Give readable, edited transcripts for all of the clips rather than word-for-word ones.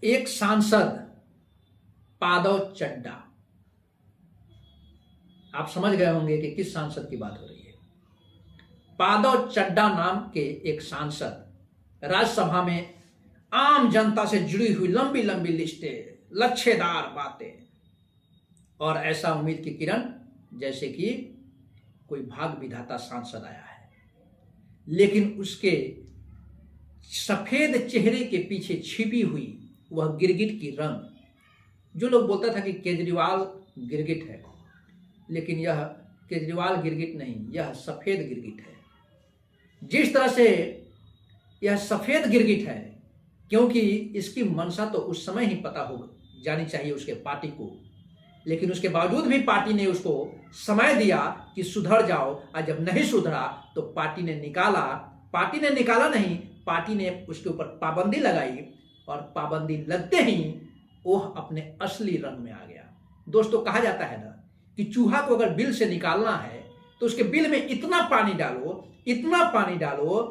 एक सांसद पादव चड्डा, आप समझ गए होंगे कि किस सांसद की बात हो रही है। पादव चड्डा नाम के एक सांसद राज्यसभा में आम जनता से जुड़ी हुई लंबी लंबी लिस्टें, लच्छेदार बातें और ऐसा उम्मीद की किरण जैसे कि कोई भाग विधाता सांसद आया है, लेकिन उसके सफेद चेहरे के पीछे छिपी हुई वह गिरगिट की रंग। जो लोग बोलता था कि केजरीवाल गिरगिट है, लेकिन यह केजरीवाल गिरगिट नहीं, यह सफेद गिरगिट है। जिस तरह से यह सफेद गिरगिट है, क्योंकि इसकी मंशा तो उस समय ही पता हो जानी चाहिए उसके पार्टी को, लेकिन उसके बावजूद भी पार्टी ने उसको समय दिया कि सुधर जाओ, और जब नहीं सुधरा तो पार्टी ने निकाला नहीं, पार्टी ने उसके ऊपर पाबंदी लगाई, और पाबंदी लगते ही वह अपने असली रंग में आ गया। दोस्तों, कहा जाता है ना कि चूहा को अगर बिल से निकालना है तो उसके बिल में इतना पानी डालो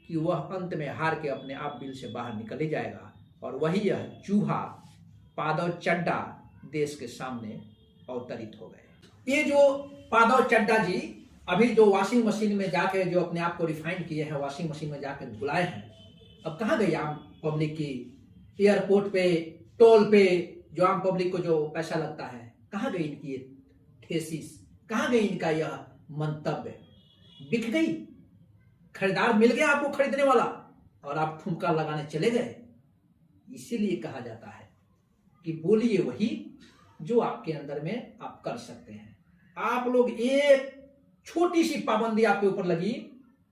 कि वह अंत में हार के अपने आप बिल से बाहर निकल ही जाएगा। और वही यह चूहा पादव चड्डा देश के सामने अवतरित हो गए। ये जो पादव चड्डा जी अभी जो वॉशिंग मशीन में जाके जो अपने आप को रिफाइन किए हैं, वॉशिंग मशीन में जाकर धुलाए हैं, अब कहाँ गई आम पब्लिक की? एयरपोर्ट पे, टोल पे जो आम पब्लिक को जो पैसा लगता है, कहाँ गई इनकी ये थेसिस? कहाँ गई इनका यह मंतव्य? बिक गई? खरीदार मिल गया आपको खरीदने वाला और आप ठुमका लगाने चले गए। इसीलिए कहा जाता है कि बोलिए वही जो आपके अंदर में आप कर सकते हैं। आप लोग, एक छोटी सी पाबंदी आपके ऊपर लगी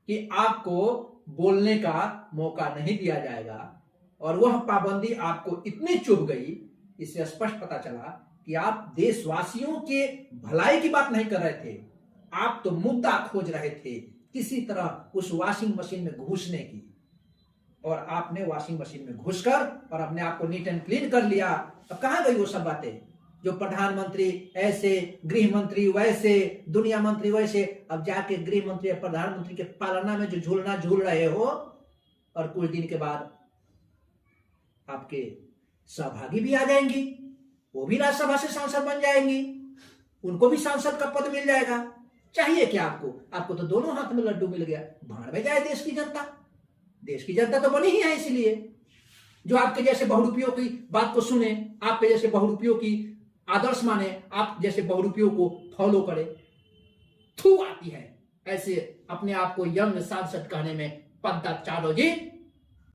कि आपको बोलने का मौका नहीं दिया जाएगा, और वह पाबंदी आपको इतनी चुभ गई, इससे स्पष्ट पता चला कि आप देशवासियों के भलाई की बात नहीं कर रहे थे, आप तो मुद्दा खोज रहे थे किसी तरह उस वॉशिंग मशीन में घुसने की। और आपने वॉशिंग मशीन में घुसकर और अपने आप को नीट एंड क्लीन कर लिया। अब कहां गई वो सब बातें जो प्रधानमंत्री ऐसे, गृह मंत्री वैसे, दुनिया मंत्री वैसे? अब जाके गृह मंत्री और प्रधानमंत्री के पालना में जो झूलना झूल रहे हो, और कुछ दिन के बाद आपके सहभागी भी आ जाएंगी, वो भी राज्यसभा से सांसद बन जाएंगी, उनको भी सांसद का पद मिल जाएगा। चाहिए क्या आपको? आपको तो दोनों हाथ में लड्डू मिल गया। भाड़ में जाए देश की जनता। देश की जनता तो बनी ही है इसलिए जो आपके जैसे बहुरूपियों की बात को सुने, आपके जैसे बहुरूपियों की आदर्श माने, आप जैसे बहुरूपियों को फॉलो करे। थू आती है ऐसे अपने आप को यंग सांसद कहने में। पंकज चाडो जी